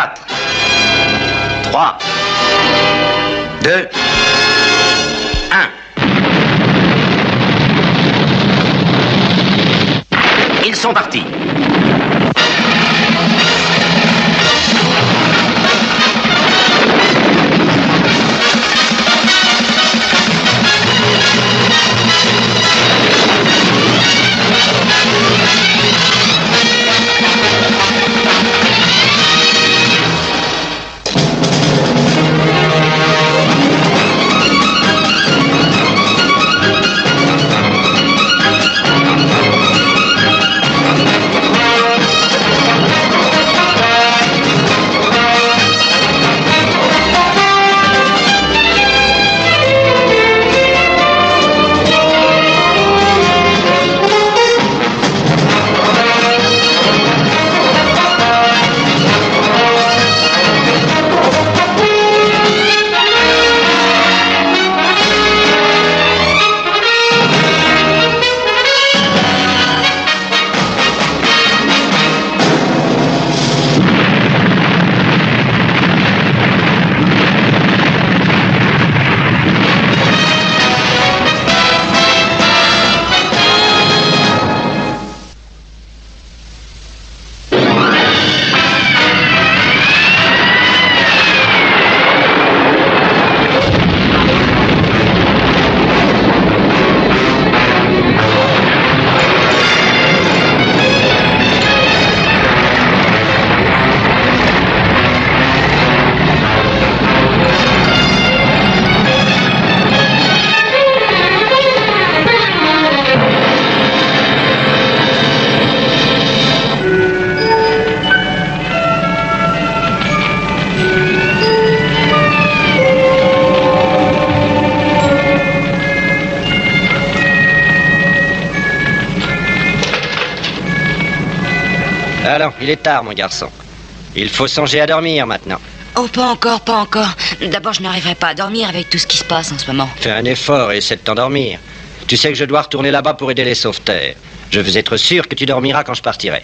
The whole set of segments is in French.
4, 3, 2, 1. Ils sont partis. Alors, il est tard, mon garçon. Il faut songer à dormir maintenant. Oh, pas encore, pas encore. D'abord, je n'arriverai pas à dormir avec tout ce qui se passe en ce moment. Fais un effort et essaie de t'endormir. Tu sais que je dois retourner là-bas pour aider les sauveteurs. Je veux être sûr que tu dormiras quand je partirai.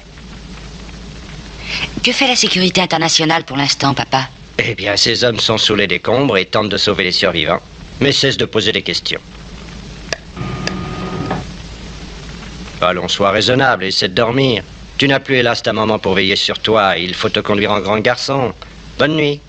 Que fait la sécurité internationale pour l'instant, papa? Eh bien, ces hommes sont sous les décombres et tentent de sauver les survivants. Mais cesse de poser des questions. Allons, sois raisonnable et essaie de dormir. Tu n'as plus, hélas, ta maman pour veiller sur toi. Il faut te conduire en grand garçon. Bonne nuit.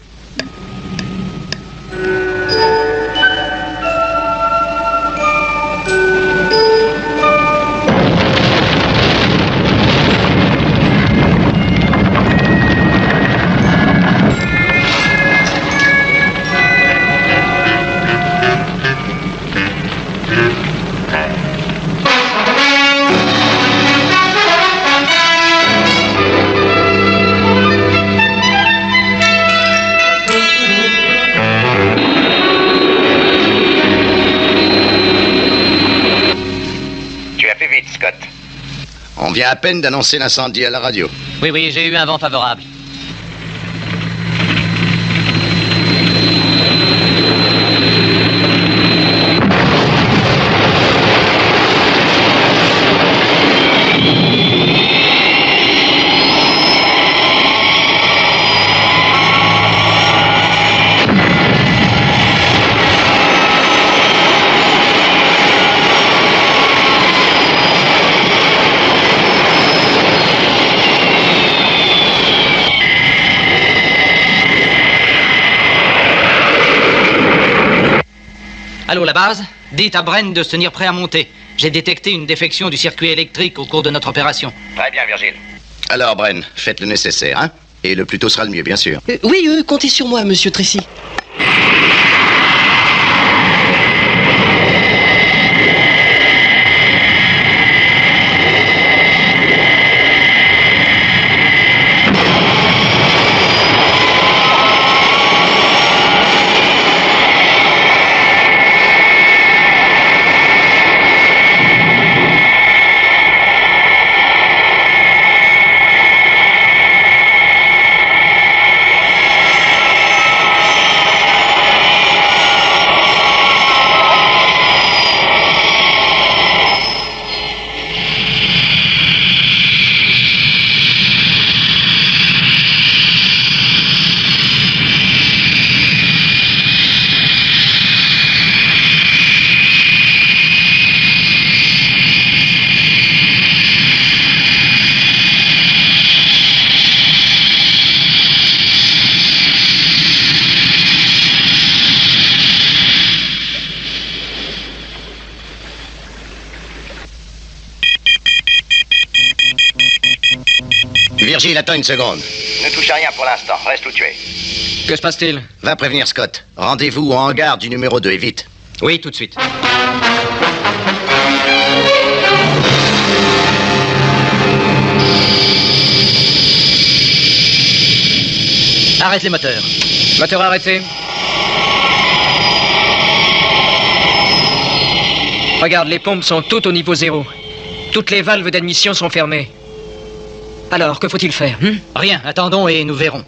On vient à peine d'annoncer l'incendie à la radio. Oui, j'ai eu un vent favorable. Allô, la base? Dites à Bren de se tenir prêt à monter. J'ai détecté une défection du circuit électrique au cours de notre opération. Très bien, Virgile. Alors, Bren, faites le nécessaire, hein? Et le plus tôt sera le mieux, bien sûr. Oui, comptez sur moi, monsieur Tracy. Virgile, attends une seconde. Ne touche à rien pour l'instant. Reste où tu es. Que se passe-t-il? Va prévenir Scott. Rendez-vous au hangar du numéro 2 et vite. Oui, tout de suite. Arrête les moteurs. Moteur arrêté. Regarde, les pompes sont toutes au niveau 0. Toutes les valves d'admission sont fermées. Alors, que faut-il faire? Rien, attendons et nous verrons.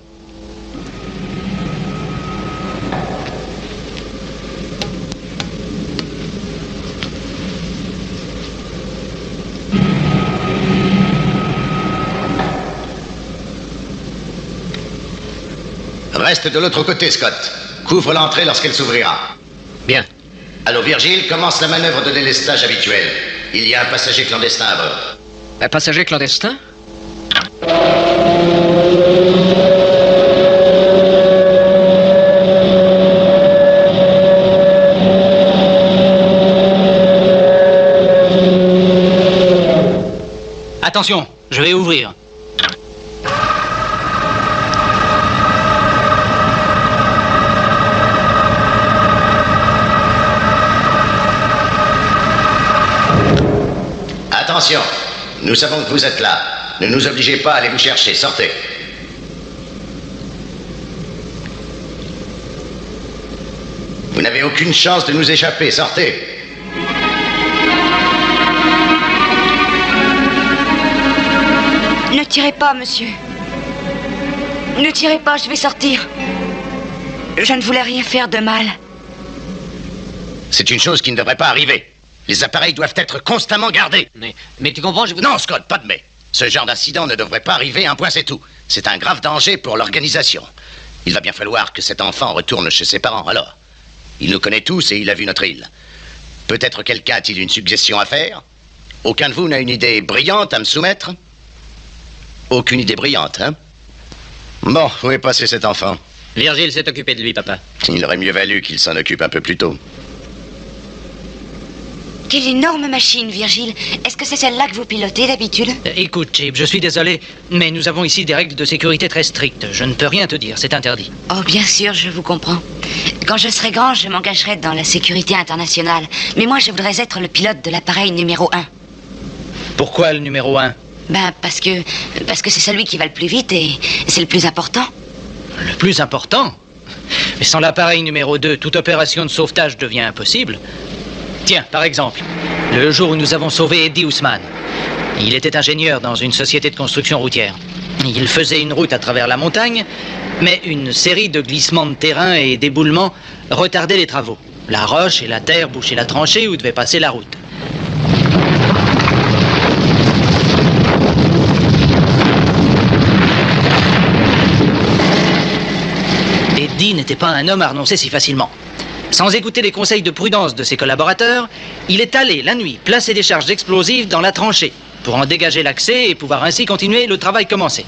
Reste de l'autre côté, Scott. Couvre l'entrée lorsqu'elle s'ouvrira. Bien. Allô, Virgile, commence la manœuvre de délestage habituelle. Il y a un passager clandestin à bord. Un passager clandestin? Attention, je vais ouvrir. Attention, nous savons que vous êtes là. Ne nous obligez pas à aller vous chercher. Sortez. Vous n'avez aucune chance de nous échapper. Sortez. Ne tirez pas, monsieur. Ne tirez pas, je vais sortir. Je ne voulais rien faire de mal. C'est une chose qui ne devrait pas arriver. Les appareils doivent être constamment gardés. Mais tu comprends, je vous... Non, Scott, pas de mais. Ce genre d'incident ne devrait pas arriver, un point c'est tout. C'est un grave danger pour l'organisation. Il va bien falloir que cet enfant retourne chez ses parents, alors. Il nous connaît tous et il a vu notre île. Peut-être quelqu'un a-t-il une suggestion à faire? Aucun de vous n'a une idée brillante à me soumettre? Aucune idée brillante, hein? Bon, où est passé cet enfant? Virgile s'est occupé de lui, papa. Il aurait mieux valu qu'il s'en occupe un peu plus tôt. Quelle énorme machine, Virgile. Est-ce que c'est celle-là que vous pilotez d'habitude? Écoute, Chip, je suis désolé, mais nous avons ici des règles de sécurité très strictes. Je ne peux rien te dire, c'est interdit. Oh, bien sûr, je vous comprends. Quand je serai grand, je m'engagerai dans la sécurité internationale. Mais moi, je voudrais être le pilote de l'appareil numéro 1. Pourquoi le numéro 1? Ben, parce que c'est celui qui va le plus vite et c'est le plus important. Le plus important? Mais sans l'appareil numéro 2, toute opération de sauvetage devient impossible. Tiens, par exemple, le jour où nous avons sauvé Eddie Ousmane. Il était ingénieur dans une société de construction routière. Il faisait une route à travers la montagne, mais une série de glissements de terrain et d'éboulements retardaient les travaux. La roche et la terre bouchaient la tranchée où devait passer la route. Eddie n'était pas un homme à renoncer si facilement. Sans écouter les conseils de prudence de ses collaborateurs, il est allé, la nuit, placer des charges explosives dans la tranchée pour en dégager l'accès et pouvoir ainsi continuer le travail commencé.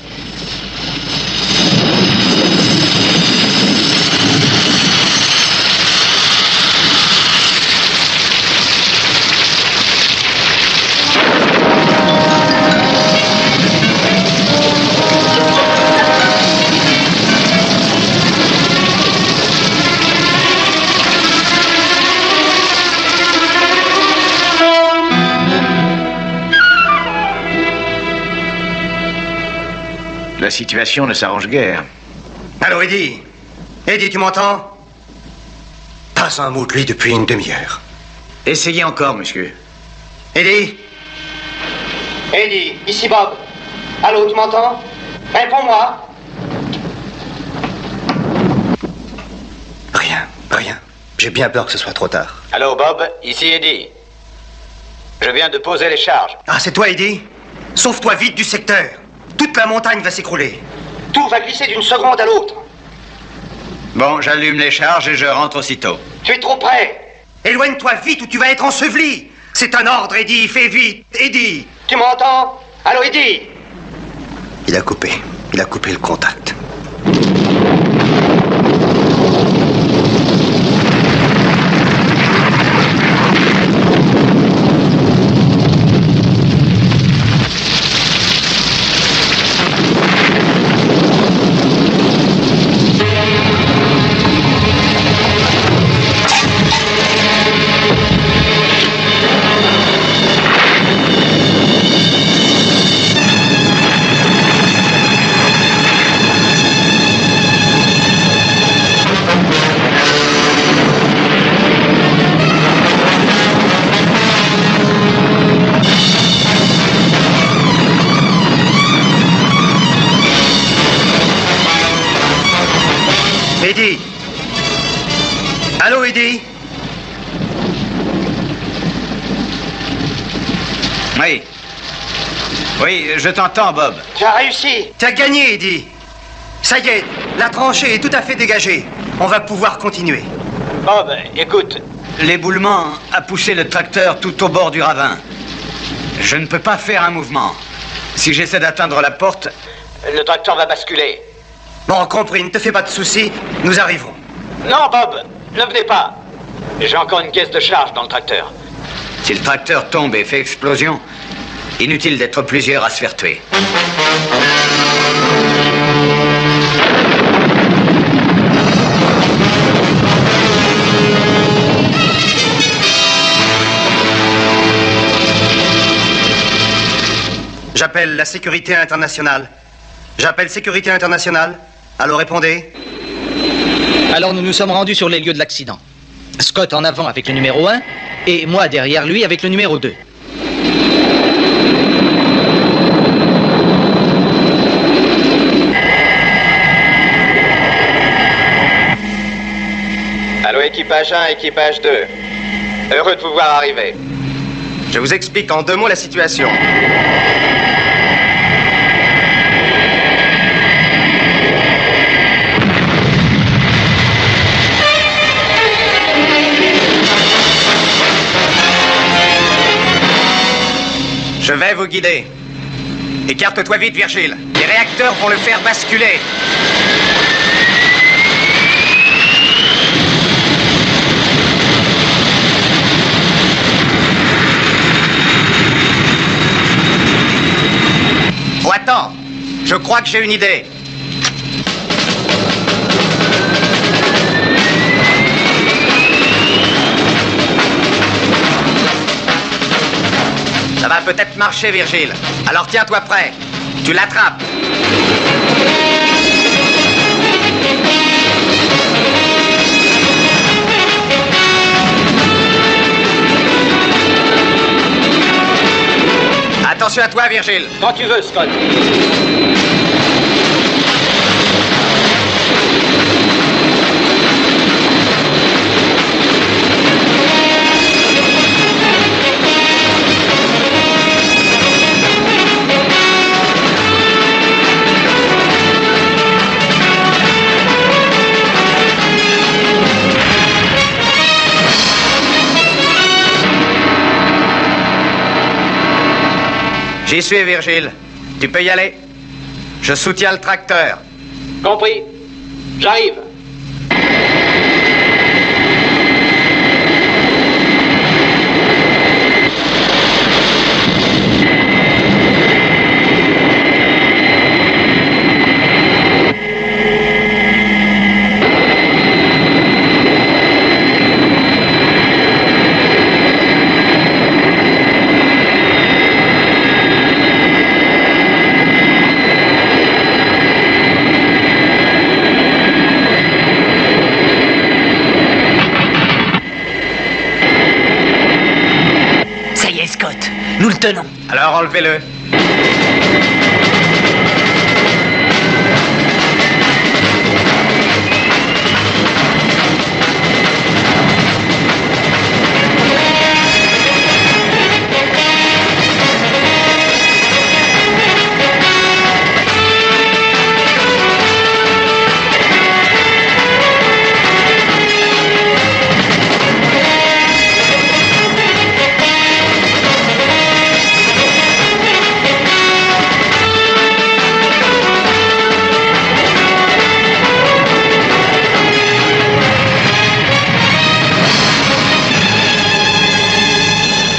La situation ne s'arrange guère. Allô, Eddie? Eddie, tu m'entends? Pas un mot de lui depuis une demi-heure. Essayez encore, monsieur. Eddie? Eddie, ici Bob. Allô, tu m'entends? Réponds-moi. Rien. J'ai bien peur que ce soit trop tard. Allô, Bob, ici Eddie. Je viens de poser les charges. Ah, c'est toi, Eddie? Sauve-toi vite du secteur. Toute la montagne va s'écrouler. Tout va glisser d'une seconde à l'autre. Bon, j'allume les charges et je rentre aussitôt. Tu es trop près. Éloigne-toi vite ou tu vas être enseveli. C'est un ordre, Eddie. Fais vite. Eddie. Tu m'entends? Allô, Eddie? Il a coupé le contact. Allô, Eddie? Oui. Oui, je t'entends, Bob. Tu as réussi. Tu as gagné, Eddie. Ça y est, la tranchée est tout à fait dégagée. On va pouvoir continuer. Bob, écoute, l'éboulement a poussé le tracteur tout au bord du ravin. Je ne peux pas faire un mouvement. Si j'essaie d'atteindre la porte, le tracteur va basculer. Bon, compris, ne te fais pas de soucis, nous arriverons. Non, Bob, ne venez pas. J'ai encore une caisse de charge dans le tracteur. Si le tracteur tombe et fait explosion, inutile d'être plusieurs à se faire tuer. J'appelle la sécurité internationale. J'appelle sécurité internationale. Allô, répondez. Alors nous nous sommes rendus sur les lieux de l'accident. Scott en avant avec le numéro 1 et moi derrière lui avec le numéro 2. Allô, équipage 1, équipage 2. Heureux de vous voir arriver. Je vous explique en 2 mots la situation. Je vais vous guider. Écarte-toi vite, Virgile. Les réacteurs vont le faire basculer. Oh, attends. Je crois que j'ai une idée. Ça va peut-être marcher, Virgile. Alors tiens-toi prêt. Tu l'attrapes. Attention à toi, Virgile. Quand tu veux, Scott. J'y suis, Virgile. Tu peux y aller. Je soutiens le tracteur. Compris. J'arrive. Nous le tenons. Alors enlevez-le.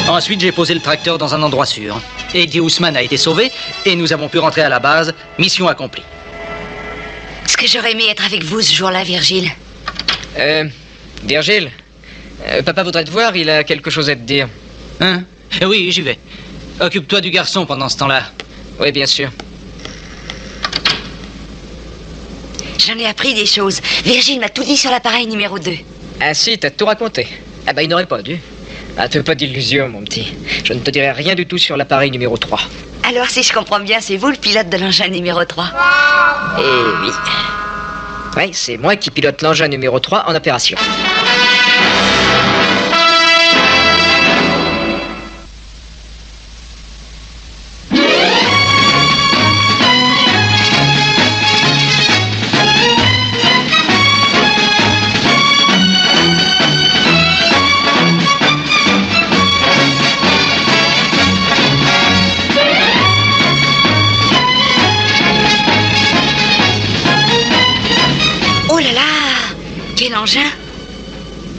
Ensuite, j'ai posé le tracteur dans un endroit sûr. Eddie Ousmane a été sauvé et nous avons pu rentrer à la base. Mission accomplie. Est-ce que j'aurais aimé être avec vous ce jour-là, Virgile? Virgile, papa voudrait te voir, il a quelque chose à te dire. Hein? Oui, j'y vais. Occupe-toi du garçon pendant ce temps-là. Oui, bien sûr. J'en ai appris des choses. Virgile m'a tout dit sur l'appareil numéro 2. Ah si, t'as tout raconté. Ah bah, il n'aurait pas dû. Ah, te fais pas d'illusions, mon petit. Je ne te dirai rien du tout sur l'appareil numéro 3. Alors, si je comprends bien, c'est vous le pilote de l'engin numéro 3? Eh oui. Oui, c'est moi qui pilote l'engin numéro 3 en opération.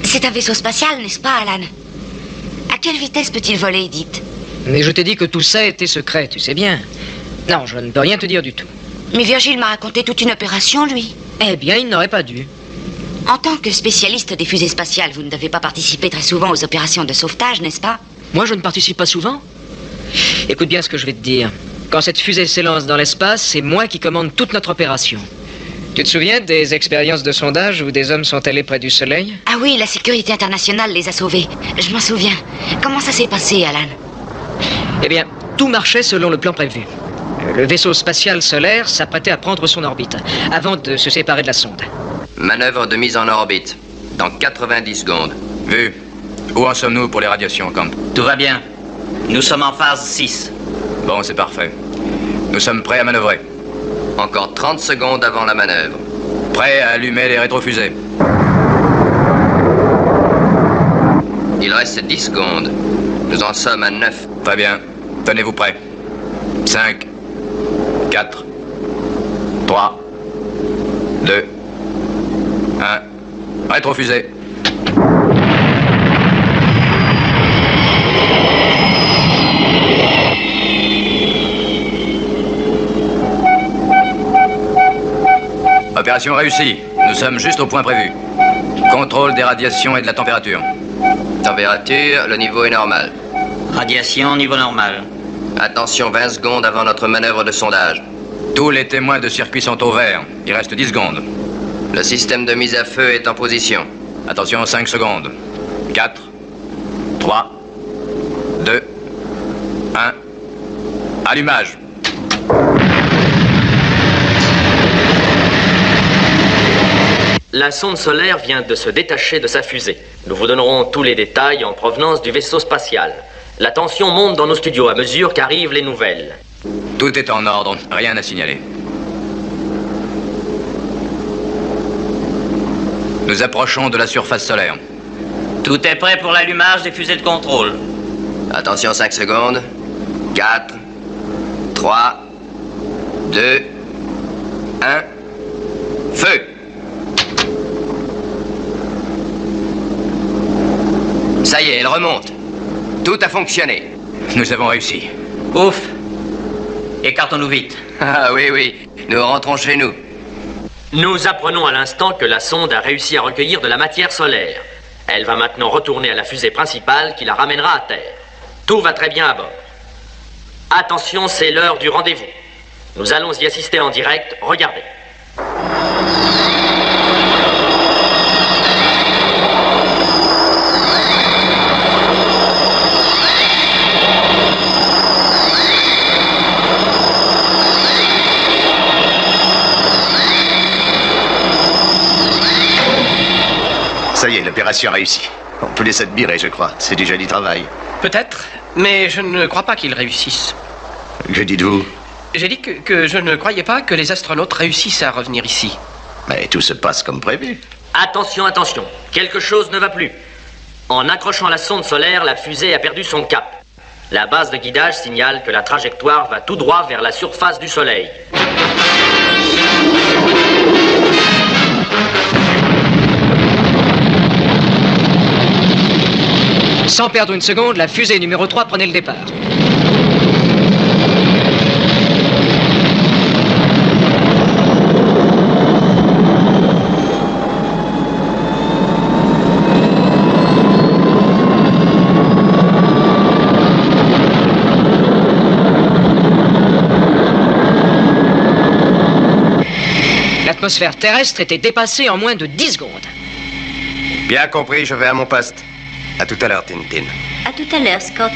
C'est un vaisseau spatial, n'est-ce pas, Alan? À quelle vitesse peut-il voler, Edith? Mais je t'ai dit que tout ça était secret, tu sais bien. Non, je ne peux rien te dire du tout. Mais Virgile m'a raconté toute une opération, lui. Eh bien, il n'aurait pas dû. En tant que spécialiste des fusées spatiales, vous ne devez pas participer très souvent aux opérations de sauvetage, n'est-ce pas? Moi, je ne participe pas souvent. Écoute bien ce que je vais te dire. Quand cette fusée s'élance dans l'espace, c'est moi qui commande toute notre opération. Tu te souviens des expériences de sondage où des hommes sont allés près du Soleil? Ah oui, la sécurité internationale les a sauvés. Je m'en souviens. Comment ça s'est passé, Alan? Eh bien, tout marchait selon le plan prévu. Le vaisseau spatial solaire s'apprêtait à prendre son orbite, avant de se séparer de la sonde. Manœuvre de mise en orbite, dans 90 secondes. Vu. Où en sommes-nous pour les radiations, Camp? Tout va bien. Nous sommes en phase 6. Bon, c'est parfait. Nous sommes prêts à manœuvrer. Encore 30 secondes avant la manœuvre. Prêts à allumer les rétrofusées. Il reste 10 secondes. Nous en sommes à 9. Très bien. Tenez-vous prêts. 5, 4, 3, 2, 1. Rétrofusée. Opération réussie. Nous sommes juste au point prévu. Contrôle des radiations et de la température. Température, le niveau est normal. Radiation, niveau normal. Attention, 20 secondes avant notre manœuvre de sondage. Tous les témoins de circuit sont au vert. Il reste 10 secondes. Le système de mise à feu est en position. Attention, 5 secondes. 4, 3, 2, 1. Allumage. La sonde solaire vient de se détacher de sa fusée. Nous vous donnerons tous les détails en provenance du vaisseau spatial. La tension monte dans nos studios à mesure qu'arrivent les nouvelles. Tout est en ordre, rien à signaler. Nous approchons de la surface solaire. Tout est prêt pour l'allumage des fusées de contrôle. Attention, 5 secondes. 4, 3, 2, 1. Feu! Ça y est, elle remonte. Tout a fonctionné. Nous avons réussi. Ouf! Écartons-nous vite. Ah oui, oui. Nous rentrons chez nous. Nous apprenons à l'instant que la sonde a réussi à recueillir de la matière solaire. Elle va maintenant retourner à la fusée principale qui la ramènera à Terre. Tout va très bien à bord. Attention, c'est l'heure du rendez-vous. Nous allons y assister en direct. Regardez. Ça y est, l'opération a réussi. On peut les admirer, je crois. C'est du joli travail. Peut-être, mais je ne crois pas qu'ils réussissent. Que dites-vous? J'ai dit que je ne croyais pas que les astronautes réussissent à revenir ici. Mais tout se passe comme prévu. Attention, attention. Quelque chose ne va plus. En accrochant la sonde solaire, la fusée a perdu son cap. La base de guidage signale que la trajectoire va tout droit vers la surface du Soleil. Sans perdre une seconde, la fusée numéro 3 prenait le départ. L'atmosphère terrestre était dépassée en moins de 10 secondes. Bien compris, je vais à mon poste. À tout à l'heure, Tintin. À tout à l'heure, Scott.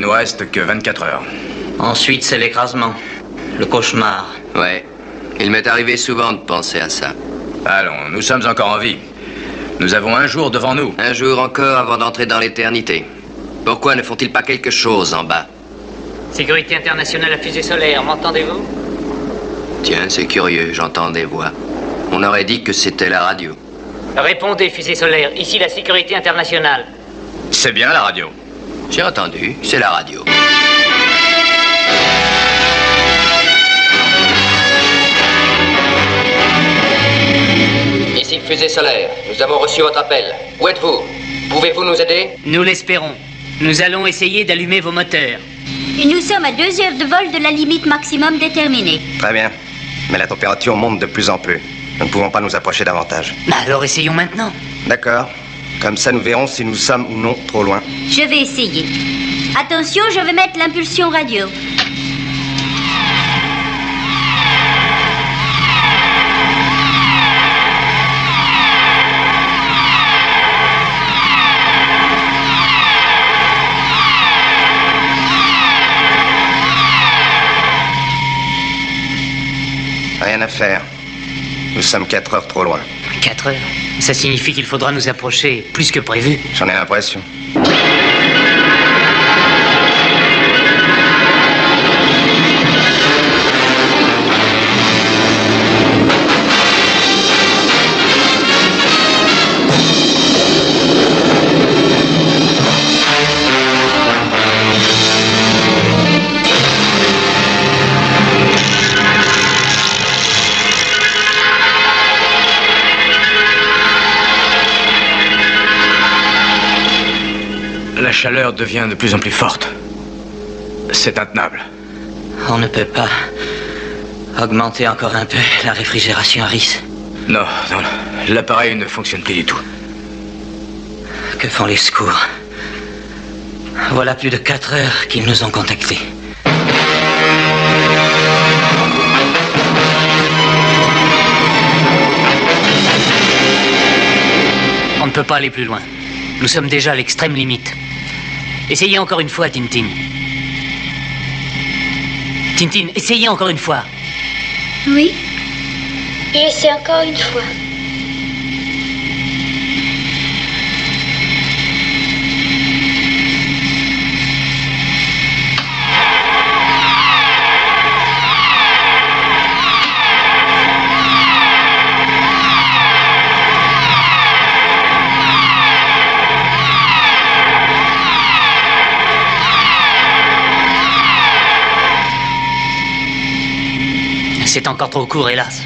nous reste que 24 heures. Ensuite, c'est l'écrasement. Le cauchemar. Ouais. Il m'est arrivé souvent de penser à ça. Allons, nous sommes encore en vie. Nous avons un jour devant nous. Un jour encore avant d'entrer dans l'éternité. Pourquoi ne font-ils pas quelque chose en bas? Sécurité internationale à fusée solaire, m'entendez-vous? Tiens, c'est curieux, j'entends des voix. On aurait dit que c'était la radio. Répondez, fusée solaire. Ici la sécurité internationale. C'est bien la radio. J'ai entendu, c'est la radio. Ici fusée solaire. Nous avons reçu votre appel. Où êtes-vous? Pouvez-vous nous aider? Nous l'espérons. Nous allons essayer d'allumer vos moteurs. Nous sommes à 2 heures de vol de la limite maximum déterminée. Très bien. Mais la température monte de plus en plus. Nous ne pouvons pas nous approcher davantage. Bah alors essayons maintenant. D'accord. Comme ça, nous verrons si nous sommes ou non trop loin. Je vais essayer. Attention, je vais mettre l'impulsion radio. Rien à faire. Nous sommes 4 heures trop loin. 4 heures? Ça signifie qu'il faudra nous approcher plus que prévu. J'en ai l'impression. La chaleur devient de plus en plus forte. C'est intenable. On ne peut pas augmenter encore un peu la réfrigération à Rhys. Non, non, l'appareil ne fonctionne plus du tout. Que font les secours? Voilà plus de 4 heures qu'ils nous ont contactés. On ne peut pas aller plus loin. Nous sommes déjà à l'extrême limite. Essayez encore une fois, Tintin. Tintin, essayez encore une fois. Oui. J'essaie encore une fois. C'est encore trop court, hélas.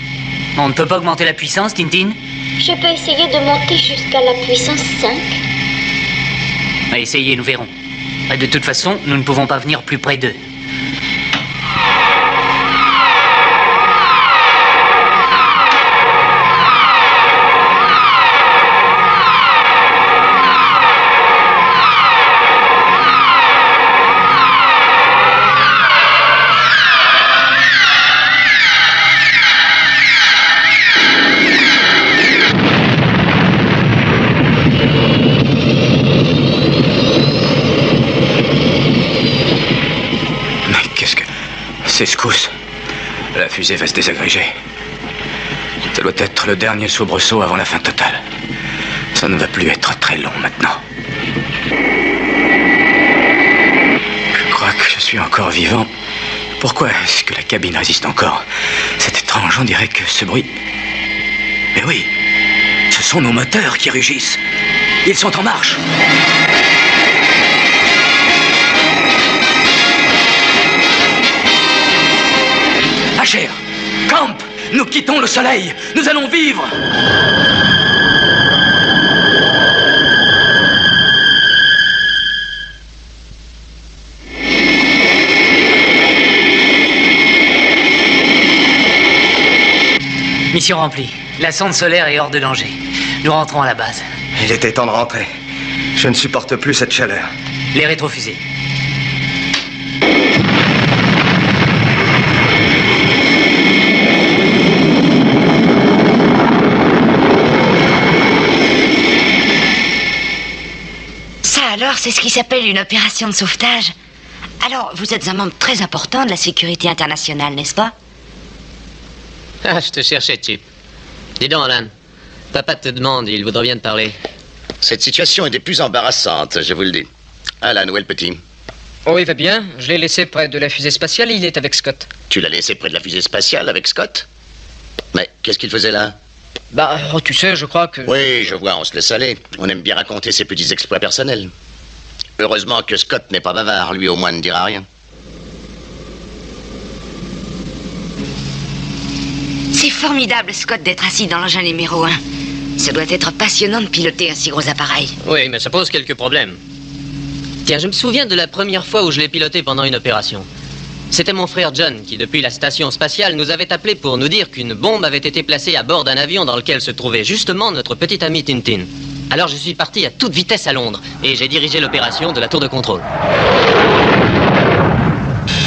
On ne peut pas augmenter la puissance, Tintin? Je peux essayer de monter jusqu'à la puissance 5. Essayez, nous verrons. De toute façon, nous ne pouvons pas venir plus près d'eux. C'est secousse. La fusée va se désagréger. Ça doit être le dernier soubresaut avant la fin totale. Ça ne va plus être très long maintenant. Je crois que je suis encore vivant. Pourquoi est-ce que la cabine résiste encore? C'est étrange, on dirait que ce bruit... Mais oui, ce sont nos moteurs qui rugissent. Ils sont en marche. Asher, Camp, nous quittons le soleil. Nous allons vivre. Mission remplie. La sonde solaire est hors de danger. Nous rentrons à la base. Il était temps de rentrer. Je ne supporte plus cette chaleur. Les rétrofusées. Ça alors, c'est ce qui s'appelle une opération de sauvetage. Alors, vous êtes un membre très important de la sécurité internationale, n'est-ce pas? Ah, je te cherchais, Chip. Dis donc, Alan. Papa te demande, il voudrait bien te parler. Cette situation est des plus embarrassantes, je vous le dis. Alan, où est le petit? Oh, il va bien. Je l'ai laissé près de la fusée spatiale et il est avec Scott. Tu l'as laissé près de la fusée spatiale avec Scott? Mais qu'est-ce qu'il faisait là? Bah, oh, tu sais, je crois que... Oui, je vois, on se laisse aller. On aime bien raconter ses petits exploits personnels. Heureusement que Scott n'est pas bavard, lui au moins ne dira rien. C'est formidable, Scott, d'être assis dans l'engin numéro 1. Ça doit être passionnant de piloter un si gros appareil. Oui, mais ça pose quelques problèmes. Tiens, je me souviens de la première fois où je l'ai piloté pendant une opération. C'était mon frère John qui, depuis la station spatiale, nous avait appelé pour nous dire qu'une bombe avait été placée à bord d'un avion dans lequel se trouvait justement notre petit ami Tintin. Alors je suis parti à toute vitesse à Londres et j'ai dirigé l'opération de la tour de contrôle.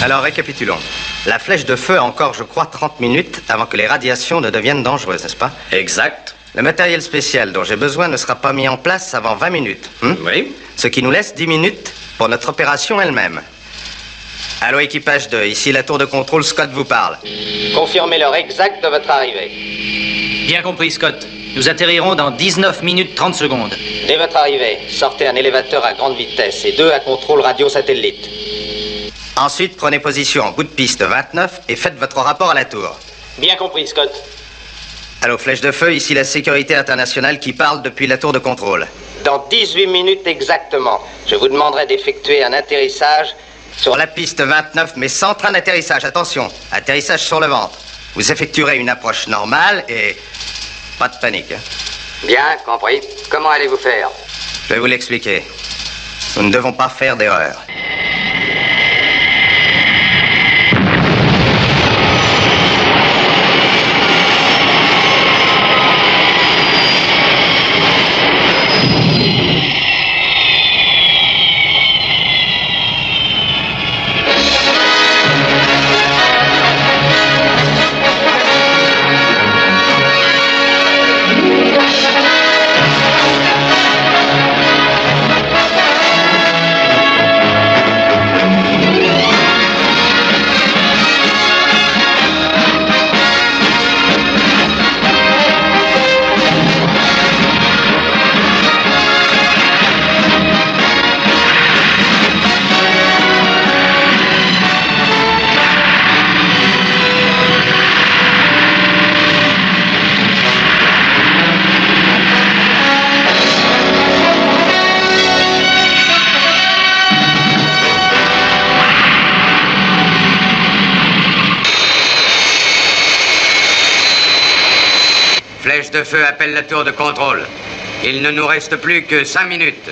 Alors récapitulons. La flèche de feu a encore, je crois, 30 minutes avant que les radiations ne deviennent dangereuses, n'est-ce pas? Exact. Le matériel spécial dont j'ai besoin ne sera pas mis en place avant 20 minutes. Oui. Ce qui nous laisse 10 minutes pour notre opération elle-même. Allô, équipage 2, ici la tour de contrôle, Scott vous parle. Confirmez l'heure exacte de votre arrivée. Bien compris, Scott. Nous atterrirons dans 19 minutes 30 secondes. Dès votre arrivée, sortez un élévateur à grande vitesse et 2 à contrôle radio-satellite. Ensuite, prenez position en bout de piste 29 et faites votre rapport à la tour. Bien compris, Scott. Allô, flèche de feu, ici la sécurité internationale qui parle depuis la tour de contrôle. Dans 18 minutes exactement, je vous demanderai d'effectuer un atterrissage sur la piste 29, mais sans train d'atterrissage. Attention, atterrissage sur le ventre. Vous effectuerez une approche normale et... pas de panique. Bien, compris. Comment allez-vous faire? Je vais vous l'expliquer. Nous ne devons pas faire d'erreur. Flèche de feu appelle la tour de contrôle. Il ne nous reste plus que 5 minutes.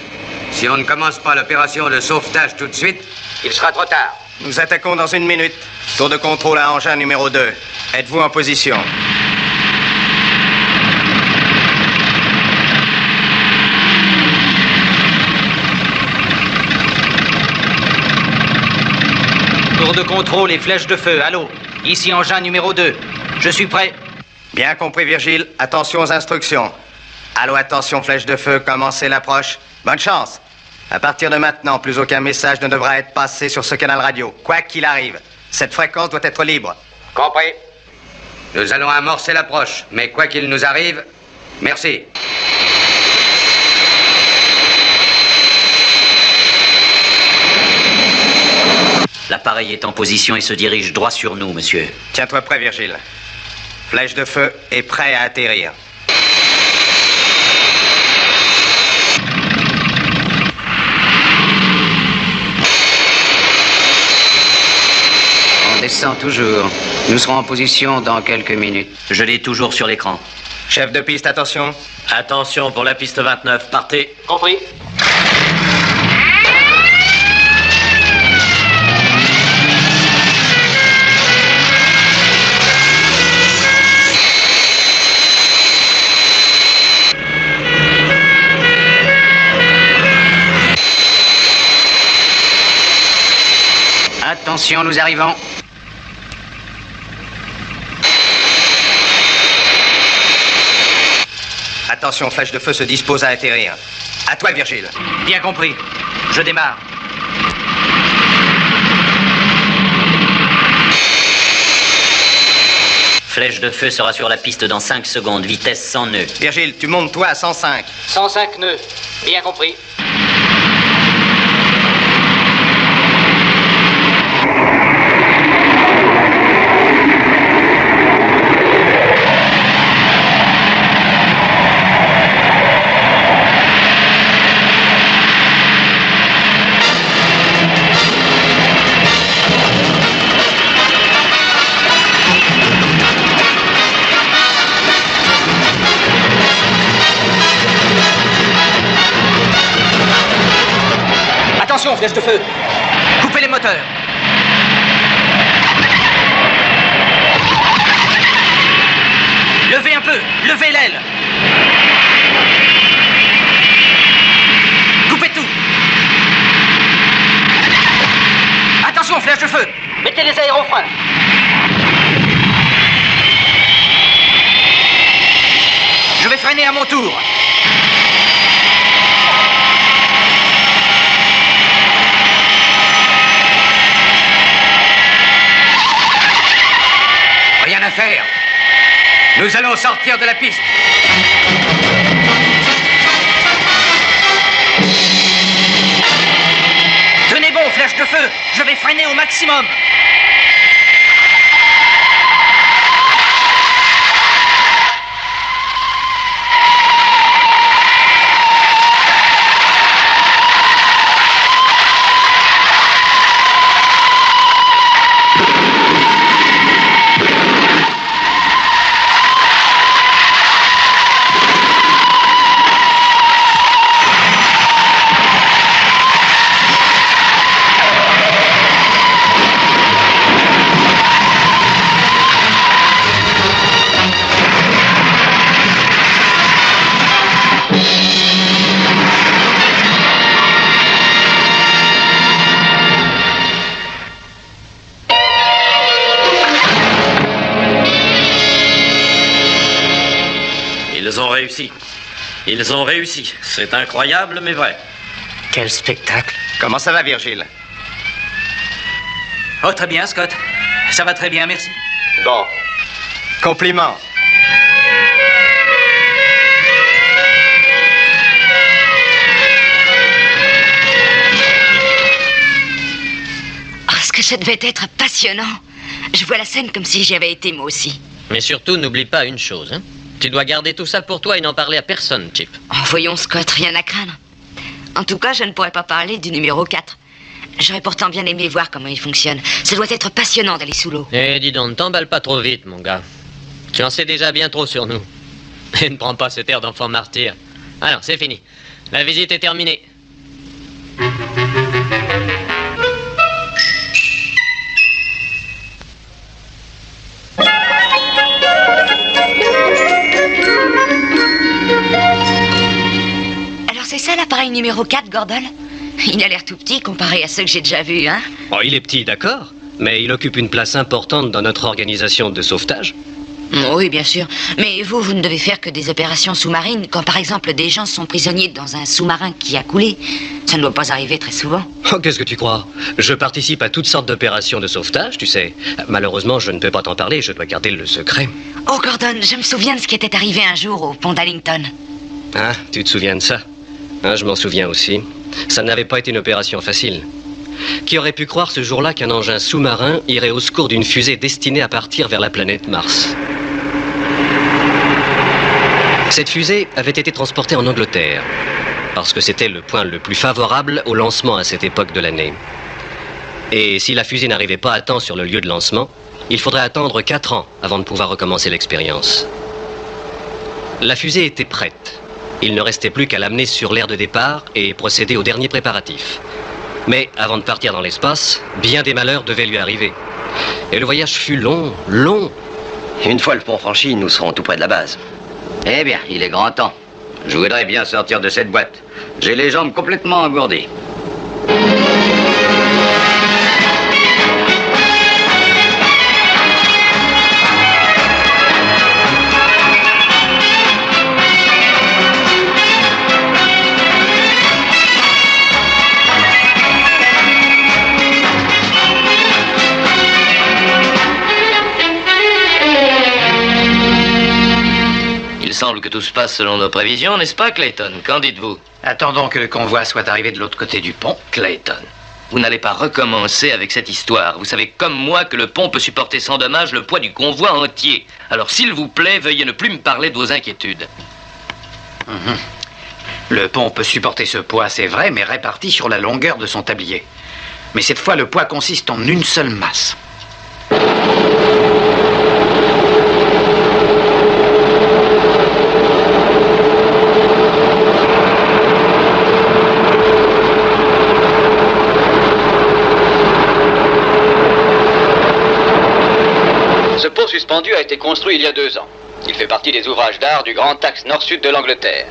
Si on ne commence pas l'opération de sauvetage tout de suite, il sera trop tard. Nous attaquons dans 1 minute. Tour de contrôle à engin numéro 2. Êtes-vous en position? Tour de contrôle et flèche de feu, allô? Ici engin numéro 2. Je suis prêt. Bien compris, Virgile. Attention aux instructions. Allô, attention, flèche de feu, commencez l'approche. Bonne chance. À partir de maintenant, plus aucun message ne devra être passé sur ce canal radio. Quoi qu'il arrive, cette fréquence doit être libre. Compris. Nous allons amorcer l'approche, mais quoi qu'il nous arrive, merci. L'appareil est en position et se dirige droit sur nous, monsieur. Tiens-toi prêt, Virgile. Flèche de feu est prêt à atterrir. On descend toujours. Nous serons en position dans quelques minutes. Je l'ai toujours sur l'écran. Chef de piste, attention. Attention pour la piste 29, partez. Compris. Attention, nous arrivons. Attention, flèche de feu se dispose à atterrir. À toi, Virgile. Bien compris. Je démarre. de feu sera sur la piste dans 5 secondes, vitesse 100 nœuds. Virgile, tu montes toi à 105. 105 nœuds. Bien compris. Attention, flèche de feu. Coupez les moteurs. Levez un peu. Levez l'aile. Coupez tout. Attention, flèche de feu. Mettez les aérofreins. Je vais freiner à mon tour. Rien à faire. Nous allons sortir de la piste. Tenez bon, flèche de feu. Je vais freiner au maximum. Ils ont réussi. C'est incroyable, mais vrai. Quel spectacle. Comment ça va, Virgile? Oh, très bien, Scott. Ça va très bien, merci. Bon. Compliment. Oh, ce que ça devait être passionnant. Je vois la scène comme si j'y avais été moi aussi. Mais surtout, n'oublie pas une chose, hein. Tu dois garder tout ça pour toi et n'en parler à personne, Chip. Oh, voyons, Scott, rien à craindre. En tout cas, je ne pourrais pas parler du numéro 4. J'aurais pourtant bien aimé voir comment il fonctionne. Ça doit être passionnant d'aller sous l'eau. Eh, dis donc, ne t'emballe pas trop vite, mon gars. Tu en sais déjà bien trop sur nous. Et ne prends pas cet air d'enfant martyr. Alors, c'est fini. La visite est terminée. Alors c'est ça l'appareil numéro 4, Gordon? Il a l'air tout petit comparé à ceux que j'ai déjà vus, hein? Oh, il est petit, d'accord. Mais il occupe une place importante dans notre organisation de sauvetage. Oui, bien sûr. Mais vous ne devez faire que des opérations sous-marines quand, par exemple, des gens sont prisonniers dans un sous-marin qui a coulé. Ça ne doit pas arriver très souvent. Oh, qu'est-ce que tu crois? Je participe à toutes sortes d'opérations de sauvetage, tu sais. Malheureusement, je ne peux pas t'en parler, je dois garder le secret. Oh, Gordon, je me souviens de ce qui était arrivé un jour au pont d'Allington. Ah, tu te souviens de ça? Ah, je m'en souviens aussi. Ça n'avait pas été une opération facile. Qui aurait pu croire ce jour-là qu'un engin sous-marin irait au secours d'une fusée destinée à partir vers la planète Mars? Cette fusée avait été transportée en Angleterre, parce que c'était le point le plus favorable au lancement à cette époque de l'année. Et si la fusée n'arrivait pas à temps sur le lieu de lancement, il faudrait attendre 4 ans avant de pouvoir recommencer l'expérience. La fusée était prête. Il ne restait plus qu'à l'amener sur l'aire de départ et procéder aux derniers préparatifs. Mais avant de partir dans l'espace, bien des malheurs devaient lui arriver. Et le voyage fut long, long. Une fois le pont franchi, nous serons tout près de la base. Eh bien, il est grand temps. Je voudrais bien sortir de cette boîte. J'ai les jambes complètement engourdies. semble que tout se passe selon nos prévisions, n'est-ce pas, Clayton? Qu'en dites-vous? Attendons que le convoi soit arrivé de l'autre côté du pont. Clayton, vous n'allez pas recommencer avec cette histoire. Vous savez comme moi que le pont peut supporter sans dommage le poids du convoi entier. Alors, s'il vous plaît, veuillez ne plus me parler de vos inquiétudes. Le pont peut supporter ce poids, c'est vrai, mais réparti sur la longueur de son tablier. Mais cette fois, le poids consiste en une seule masse. Ce pont suspendu a été construit il y a 2 ans. Il fait partie des ouvrages d'art du grand axe nord-sud de l'Angleterre.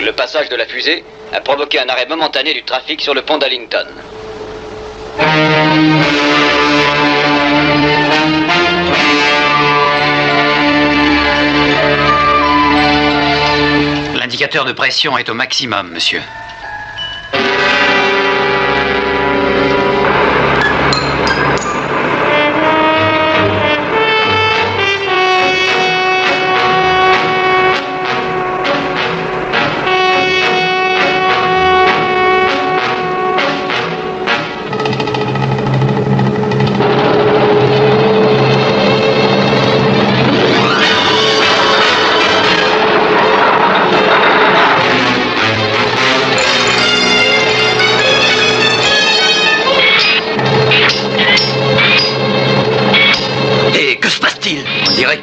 Le passage de la fusée a provoqué un arrêt momentané du trafic sur le pont d'Allington. L'indicateur de pression est au maximum, monsieur.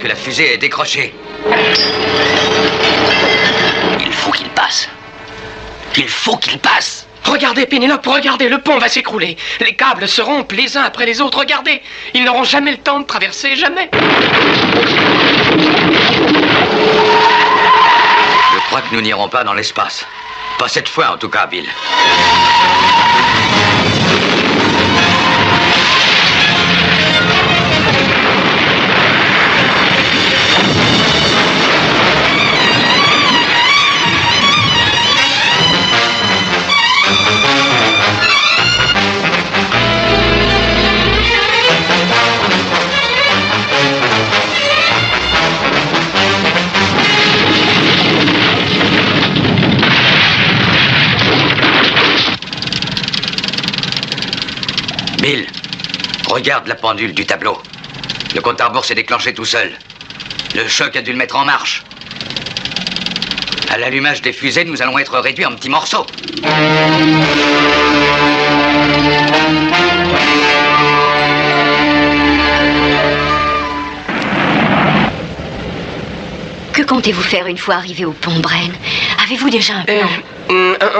La fusée est décrochée. Il faut qu'il passe. Il faut qu'il passe. Regardez, Pénélope, regardez, le pont va s'écrouler. Les câbles se rompent les uns après les autres, regardez. Ils n'auront jamais le temps de traverser, jamais. Je crois que nous n'irons pas dans l'espace. Pas cette fois, en tout cas, Bill. Bill, regarde la pendule du tableau. Le compte à rebours s'est déclenché tout seul. Le choc a dû le mettre en marche. À l'allumage des fusées, nous allons être réduits en petits morceaux. Que comptez-vous faire une fois arrivé au pont, Bren? Avez-vous déjà un plan?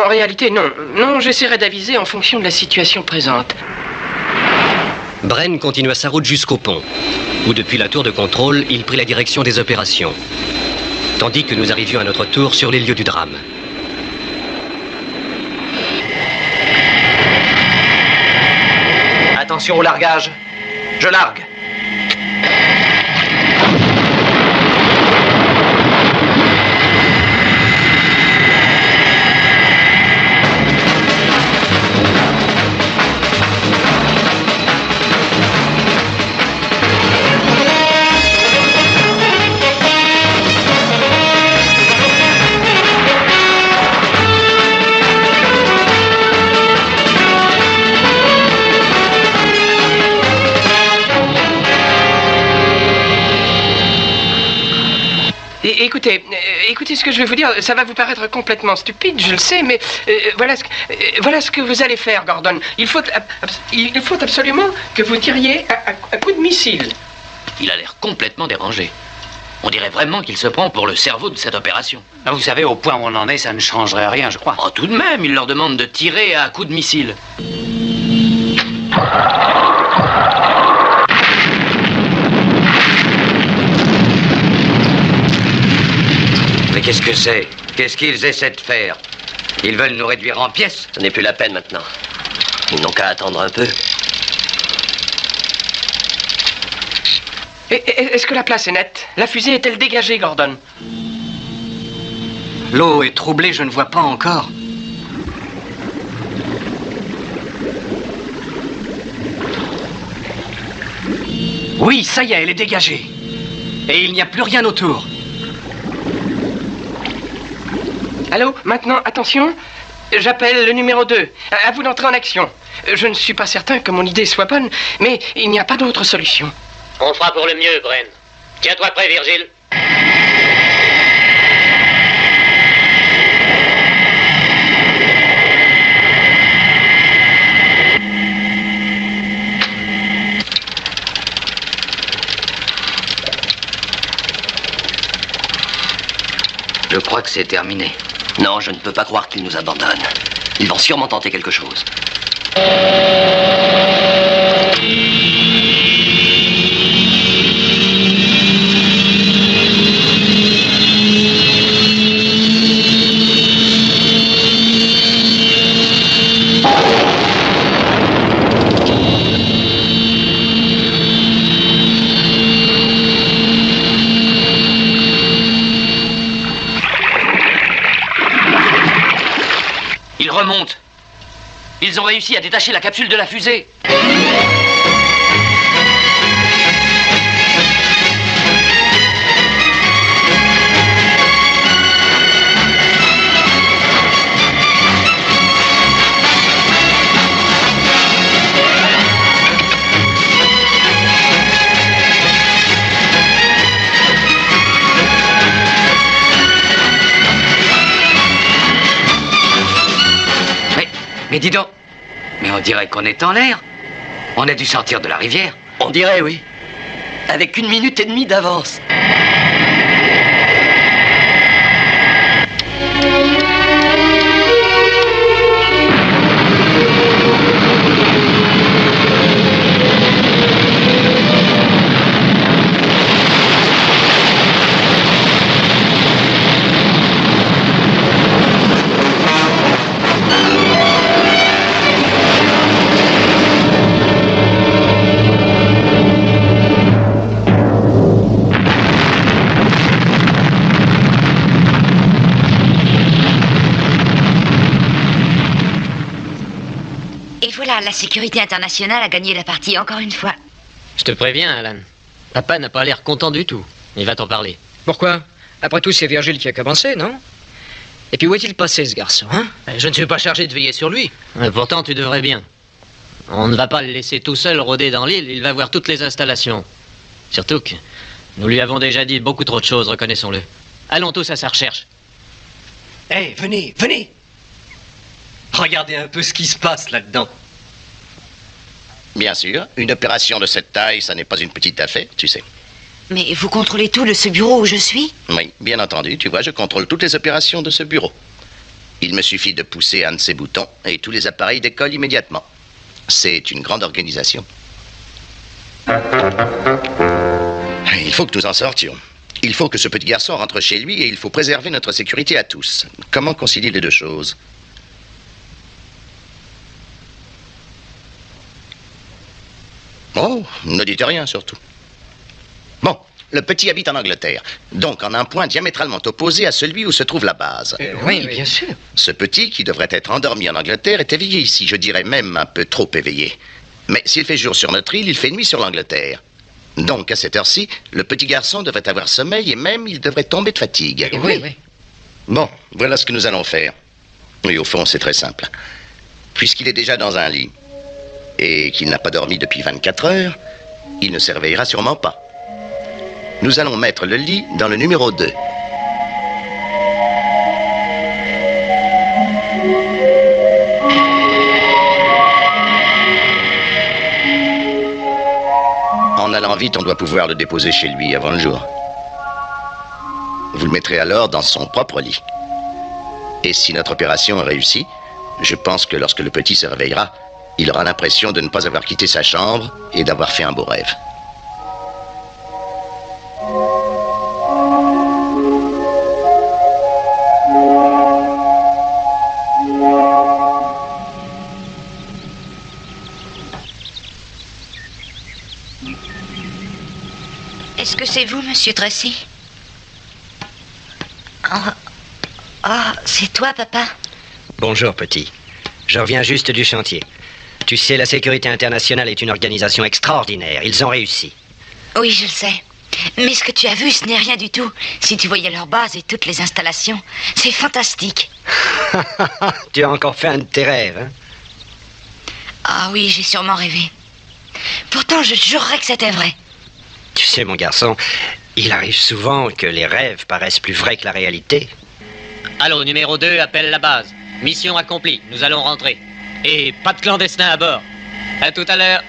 En réalité, non. Non, j'essaierai d'aviser en fonction de la situation présente. Bren continua sa route jusqu'au pont, où depuis la tour de contrôle, il prit la direction des opérations, tandis que nous arrivions à notre tour sur les lieux du drame. Attention au largage. Je largue. Écoutez ce que je vais vous dire, ça va vous paraître complètement stupide, je le sais, mais voilà ce que vous allez faire, Gordon. Il faut absolument que vous tiriez à coup de missile. Il a l'air complètement dérangé. On dirait vraiment qu'il se prend pour le cerveau de cette opération. Vous savez, au point où on en est, ça ne changerait rien, je crois. Oh, tout de même, il leur demande de tirer à coups de missile. Mais qu'est-ce que c'est? Qu'est-ce qu'ils essaient de faire? Ils veulent nous réduire en pièces? Ce n'est plus la peine maintenant. Ils n'ont qu'à attendre un peu. Est-ce que la place est nette? La fusée est-elle dégagée, Gordon? L'eau est troublée, je ne vois pas encore. Oui, ça y est, elle est dégagée. Et il n'y a plus rien autour. Allô, maintenant, attention. J'appelle le numéro 2. À vous d'entrer en action. Je ne suis pas certain que mon idée soit bonne, mais il n'y a pas d'autre solution. On fera pour le mieux, Bren. Tiens-toi prêt, Virgile. Je crois que c'est terminé. Non, je ne peux pas croire qu'ils nous abandonnent. Ils vont sûrement tenter quelque chose. Remontent. Ils ont réussi à détacher la capsule de la fusée. Mais dis donc, mais on dirait qu'on est en l'air. On a dû sortir de la rivière. On dirait, oui. Avec 1 minute et demie d'avance. Voilà, la sécurité internationale a gagné la partie encore une fois. Je te préviens, Alan. Papa n'a pas l'air content du tout. Il va t'en parler. Pourquoi? Après tout, c'est Virgile qui a commencé, non? Et puis où est-il passé, ce garçon, hein? Je ne suis pas chargé de veiller sur lui. Pourtant, tu devrais bien. On ne va pas le laisser tout seul rôder dans l'île. Il va voir toutes les installations. Surtout que nous lui avons déjà dit beaucoup trop de choses, reconnaissons-le. Allons tous à sa recherche. Hé, venez, venez! Regardez un peu ce qui se passe là-dedans. Bien sûr, une opération de cette taille, ça n'est pas une petite affaire, tu sais. Mais vous contrôlez tout de ce bureau où je suis? Oui, bien entendu, tu vois, je contrôle toutes les opérations de ce bureau. Il me suffit de pousser un de ces boutons et tous les appareils décollent immédiatement. C'est une grande organisation. Il faut que nous en sortions. Il faut que ce petit garçon rentre chez lui et il faut préserver notre sécurité à tous. Comment concilier les deux choses? Oh, ne dites rien surtout. Bon, le petit habite en Angleterre, donc en un point diamétralement opposé à celui où se trouve la base. Oui, bien sûr. Ce petit, qui devrait être endormi en Angleterre, est éveillé ici, je dirais même un peu trop éveillé. Mais s'il fait jour sur notre île, il fait nuit sur l'Angleterre. Donc, à cette heure-ci, le petit garçon devrait avoir sommeil et même il devrait tomber de fatigue. Oui, oui. Bon, voilà ce que nous allons faire. Oui, au fond, c'est très simple. Puisqu'il est déjà dans un lit et qu'il n'a pas dormi depuis 24 heures, il ne se réveillera sûrement pas. Nous allons mettre le lit dans le numéro 2. En allant vite, on doit pouvoir le déposer chez lui avant le jour. Vous le mettrez alors dans son propre lit. Et si notre opération est réussie, je pense que lorsque le petit se réveillera, il aura l'impression de ne pas avoir quitté sa chambre et d'avoir fait un beau rêve. Est-ce que c'est vous, monsieur Tracy? Oh, c'est toi, papa? Bonjour, petit. Je reviens juste du chantier. Tu sais, la sécurité internationale est une organisation extraordinaire. Ils ont réussi. Oui, je le sais. Mais ce que tu as vu, ce n'est rien du tout. Si tu voyais leur base et toutes les installations, c'est fantastique. Tu as encore fait un de tes rêves, hein? Ah oui, j'ai sûrement rêvé. Pourtant, je jurerais que c'était vrai. Tu sais, mon garçon, il arrive souvent que les rêves paraissent plus vrais que la réalité. Allô, numéro 2, appelle la base. Mission accomplie, nous allons rentrer. Et pas de clandestins à bord. À tout à l'heure.